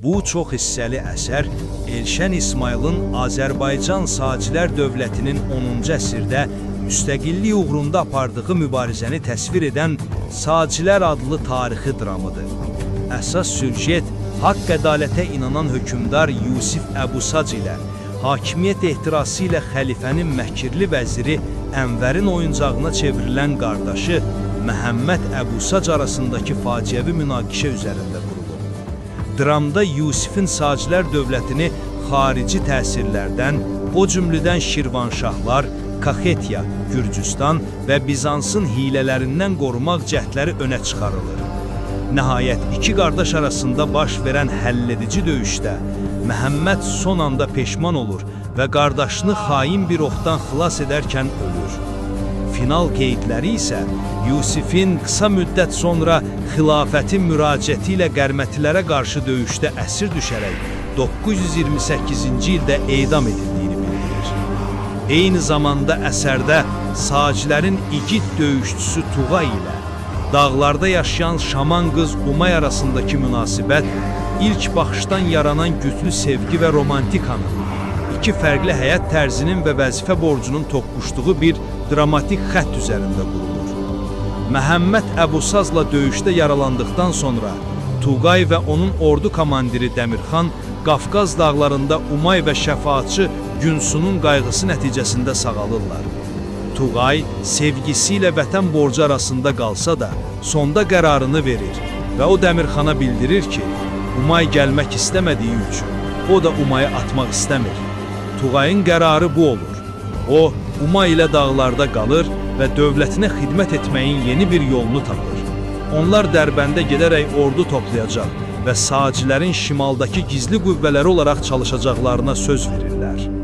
Bu çox hissəli əsər Elşən İsmayılın Azərbaycan Sacilər Dövlətinin 10-cu əsrdə müstəqillik uğrunda apardığı mübarizəni təsvir edən Sacilər adlı tarixi dramıdır. Əsas süjet haqq-ədalətə inanan hökümdar Yusif Əbusac ilə hakimiyyət ehtirası ilə xəlifənin məkirli vəziri Ənvərin oyuncağına çevrilən qardaşı Məhəmməd Əbusac arasındakı faciəvi münaqişə üzərində qurulur. Dramda Yusifin Sacilər dövlətini xarici təsirlərdən, o cümlədən Şirvanşahlar, Kaxetiya, Gürcüstan və Bizansın hilələrindən qorumaq cəhdləri önə çıxarılır. Nəhayət, iki qardaş arasında baş verən həlledici döyüşdə Məhəmməd son anda peşman olur və qardaşını xain bir oxdan xilas edərkən ölür. Final qeydləri isə Yusifin qısa müddət sonra xilafətin müraciəti ilə Qərmətilərə qarşı döyüşdə əsir düşərək 928-ci ildə edam edildiyini bildirir. Eyni zamanda əsərdə Sacilərin igid döyüşçüsü Tuğay ilə dağlarda yaşayan şaman qız Umay arasındakı münasibət ilk baxışdan yaranan güclü sevgi və romantikanın, iki fərqli həyat tərzinin və vəzifə borcunun toqquşduğu bir dramatik xətt üzərində qurulur. Məhəmməd Əbusazla döyüşdə yaralandıqdan sonra Tuğay və onun ordu komandiri Dəmirxan Qafqaz dağlarında Umay və şəfaatçı Günsunun qayğısı nəticəsində sağalırlar. Tuğay sevgisi ilə vətən borcu arasında qalsa da sonda qərarını verir və o Dəmirxana bildirir ki, Umay gəlmək istəmədiyi üçün o da Umayı atmaq istəmir. Tuğayın qərarı bu olur. O, Umay ilə dağlarda qalır və dövlətinə xidmət etməyin yeni bir yolunu tapır. Onlar Dərbəndə gedərək ordu toplayacaq və Sacilərin şimaldakı gizli qüvvələri olaraq çalışacaqlarına söz verirlər.